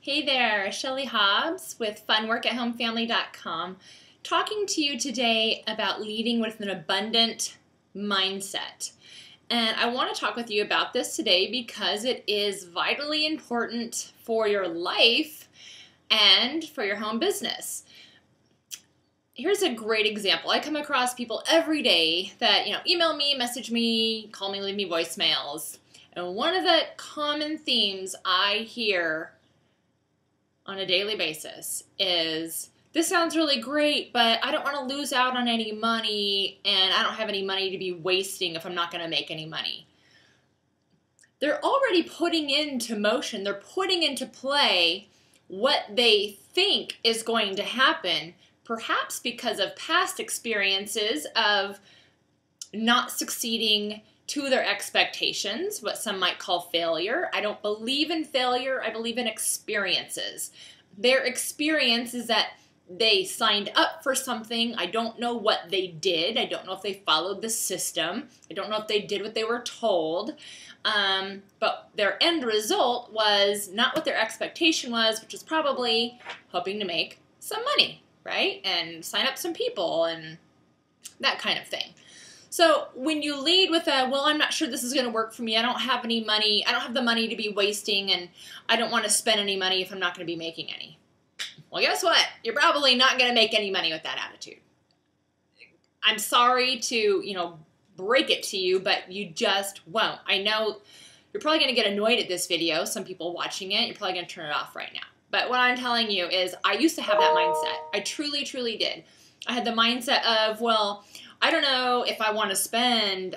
Hey there, Shelley Hobbs with funworkathomefamily.com, talking to you today about leading with an abundant mindset. And I want to talk with you about this today because it is vitally important for your life and for your home business. Here's a great example. I come across people every day that, email me, message me, call me, leave me voicemails. And one of the common themes I hear on a daily basis is, this sounds really great, but I don't want to lose out on any money, and I don't have any money to be wasting if I'm not going to make any money. They're already putting into motion, they're putting into play what they think is going to happen, perhaps because of past experiences of not succeeding to their expectations, what some might call failure. I don't believe in failure, I believe in experiences. Their experience is that they signed up for something. I don't know what they did. I don't know if they followed the system. I don't know if they did what they were told. But their end result was not what their expectation was, which was probably hoping to make some money, right? And sign up some people and that kind of thing. So when you lead with well, I'm not sure this is going to work for me. I don't have any money. I don't have the money to be wasting, and I don't want to spend any money if I'm not going to be making any. Well, guess what? You're probably not going to make any money with that attitude. I'm sorry to, break it to you, but you just won't. I know you're probably going to get annoyed at this video. Some people watching it, you're probably going to turn it off right now. But what I'm telling you is I used to have that mindset. I truly, truly did. I had the mindset of, well, I don't know if I want to spend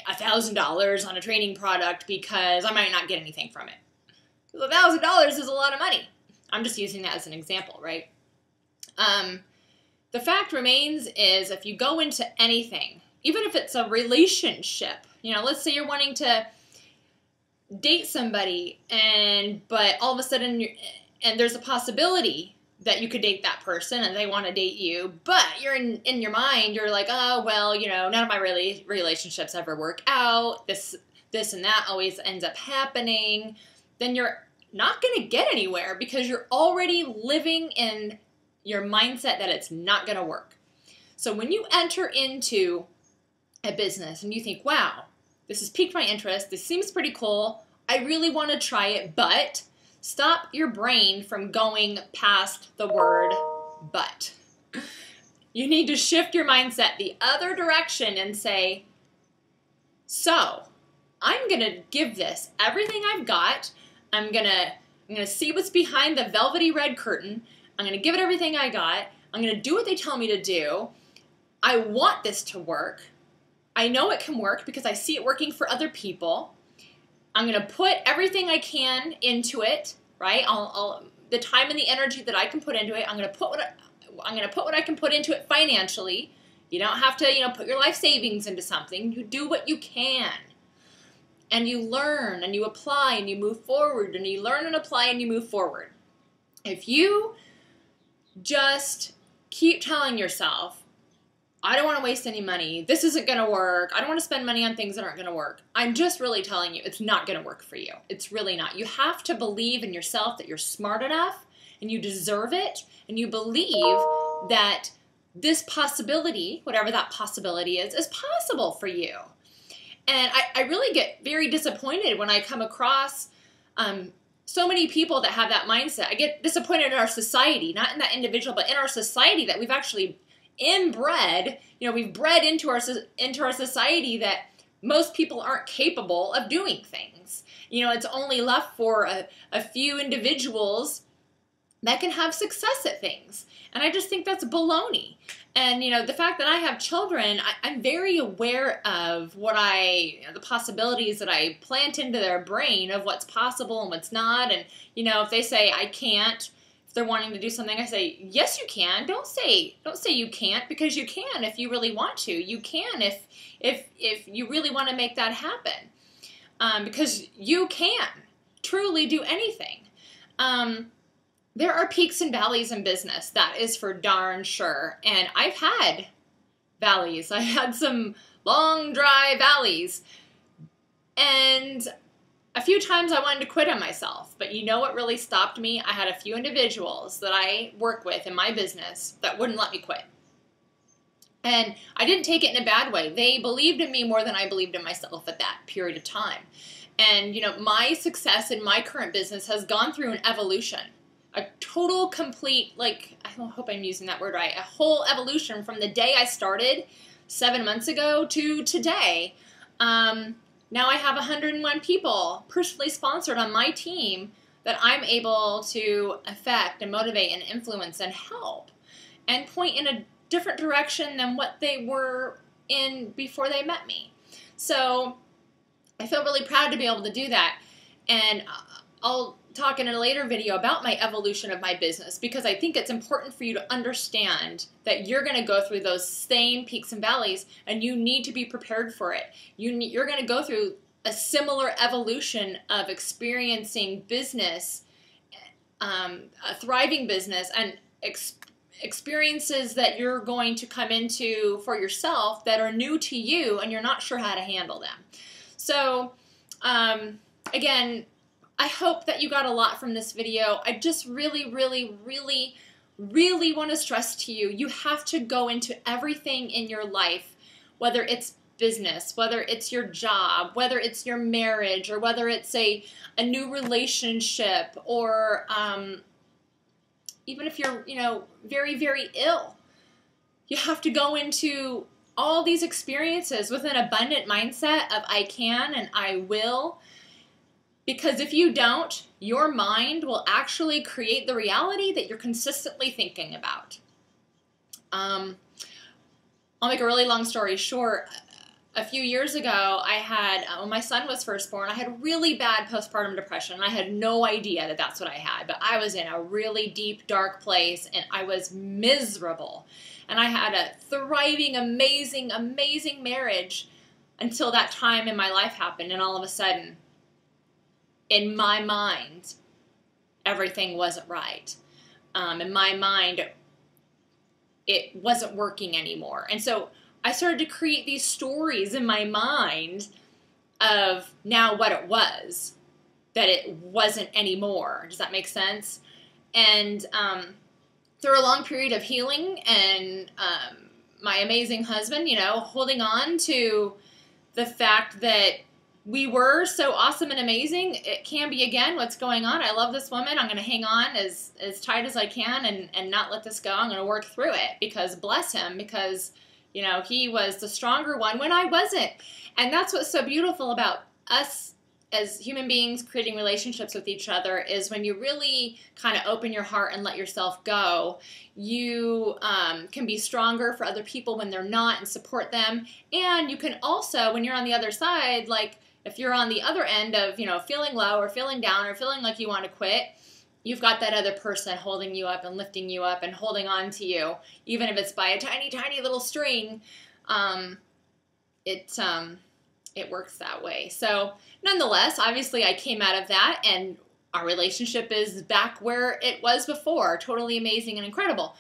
$1,000 on a training product because I might not get anything from it. Because $1,000 is a lot of money. I'm just using that as an example, right? The fact remains is if you go into anything, even if it's a relationship, let's say you're wanting to date somebody but all of a sudden, and there's a possibility that you could date that person and they want to date you, but you're in your mind, you're like, oh, well, none of my relationships ever work out. This and that always ends up happening. Then you're not going to get anywhere because you're already living in your mindset that it's not going to work. So when you enter into a business and you think, wow, this has piqued my interest. This seems pretty cool. I really want to try it, but stop your brain from going past the word but. You need to shift your mindset the other direction and say, so I'm going to give this everything I've got. I'm going to see what's behind the velvety red curtain. I'm going to give it everything I got. I'm going to do what they tell me to do. I want this to work. I know it can work because I see it working for other people. I'm going to put everything I can into it, right? The time and the energy that I can put into it. I'm going to put what I can put into it financially. You don't have to, put your life savings into something. You do what you can. And you learn and you apply and you move forward, and you learn and apply and you move forward. If you just keep telling yourself, I don't want to waste any money, this isn't going to work, I don't want to spend money on things that aren't going to work, I'm just really telling you it's not going to work for you. It's really not. You have to believe in yourself that you're smart enough and you deserve it, and you believe that this possibility, whatever that possibility is possible for you. And I really get very disappointed when I come across so many people that have that mindset. I get disappointed in our society, not in that individual, but in our society, that we've actually inbred, we've bred into our society that most people aren't capable of doing things. It's only left for a few individuals that can have success at things. And I just think that's baloney. And, the fact that I have children, I'm very aware of the possibilities that I plant into their brain of what's possible and what's not. And, if they say I can't, if they're wanting to do something, I say, yes, you can. Don't say you can't, because you can if you really want to. You can if you really want to make that happen. Because you can truly do anything. There are peaks and valleys in business, that is for darn sure. And I've had valleys. I had some long, dry valleys. And a few times I wanted to quit on myself, but you know what really stopped me? I had a few individuals that I work with in my business that wouldn't let me quit. And I didn't take it in a bad way. They believed in me more than I believed in myself at that period of time. And, you know, my success in my current business has gone through an evolution. A total, complete, like, I hope I'm using that word right, a whole evolution from the day I started 7 months ago to today. Now I have 101 people personally sponsored on my team that I'm able to affect and motivate and influence and help and point in a different direction than what they were in before they met me. So I feel really proud to be able to do that. And I'll talk in a later video about my evolution of my business, because I think it's important for you to understand that you're going to go through those same peaks and valleys, and you need to be prepared for it. You're going to go through a similar evolution of experiencing business, a thriving business, and experiences that you're going to come into for yourself that are new to you, and you're not sure how to handle them. So, again, I hope that you got a lot from this video. I just really want to stress to you, you have to go into everything in your life, whether it's business, whether it's your job, whether it's your marriage, or whether it's a new relationship, or even if you're, you know, very ill. You have to go into all these experiences with an abundant mindset of I can and I will. Because if you don't, your mind will actually create the reality that you're consistently thinking about. I'll make a really long story short. A few years ago, I had, when my son was first born, I had really bad postpartum depression. And I had no idea that that's what I had. But I was in a really deep, dark place, and I was miserable. And I had a thriving, amazing marriage until that time in my life happened. And all of a sudden, in my mind, everything wasn't right. In my mind, it wasn't working anymore. And so I started to create these stories in my mind of now what it was, that it wasn't anymore. Does that make sense? And through a long period of healing and my amazing husband, you know, holding on to the fact that we were so awesome and amazing. It can be again. What's going on? I love this woman. I'm going to hang on as tight as I can and not let this go. I'm going to work through it, because bless him, because, you know, he was the stronger one when I wasn't. And that's what's so beautiful about us as human beings creating relationships with each other, is when you really kind of open your heart and let yourself go, you can be stronger for other people when they're not and support them. And you can also, when you're on the other side, like, if you're on the other end of, you know, feeling low or feeling down or feeling like you want to quit, you've got that other person holding you up and lifting you up and holding on to you, even if it's by a tiny little string. It works that way. So nonetheless, obviously I came out of that, and our relationship is back where it was before, totally amazing and incredible.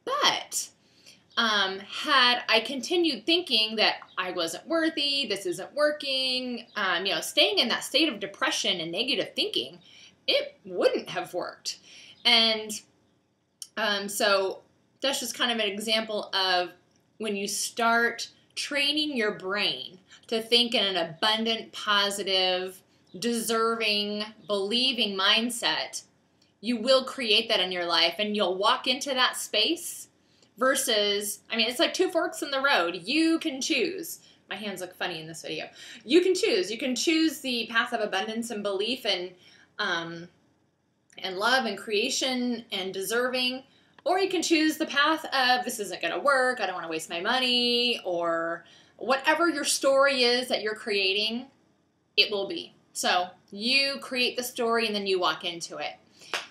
But had I continued thinking that I wasn't worthy, this isn't working, you know, staying in that state of depression and negative thinking, it wouldn't have worked. And so that's just kind of an example of when you start training your brain to think in an abundant, positive, deserving, believing mindset, you will create that in your life, and you'll walk into that space. Versus, I mean, it's like two forks in the road. You can choose. My hands look funny in this video. You can choose. You can choose the path of abundance and belief and love and creation and deserving, or you can choose the path of this isn't going to work, I don't want to waste my money, or whatever your story is that you're creating, it will be. So you create the story and then you walk into it.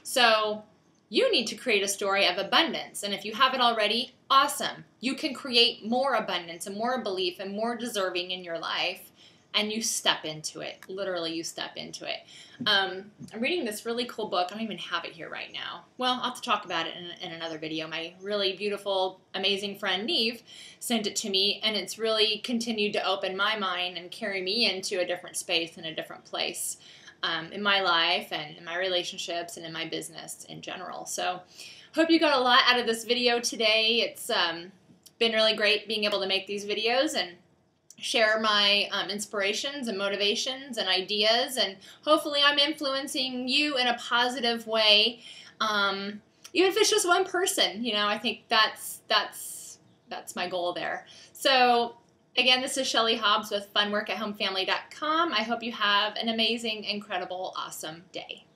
So you need to create a story of abundance. And if you have it already, awesome. You can create more abundance and more belief and more deserving in your life. And you step into it. Literally, you step into it. I'm reading this really cool book. I don't even have it here right now. Well, I'll have to talk about it in another video. My really beautiful, amazing friend, Neve, sent it to me. And it's really continued to open my mind and carry me into a different space and a different place. in my life and in my relationships and in my business in general. So hope you got a lot out of this video today. It's been really great being able to make these videos and share my inspirations and motivations and ideas, and hopefully I'm influencing you in a positive way, even if it's just one person. You know, I think that's my goal there. So again, this is Shelley Hobbs with funworkathomefamily.com. I hope you have an amazing, incredible, awesome day.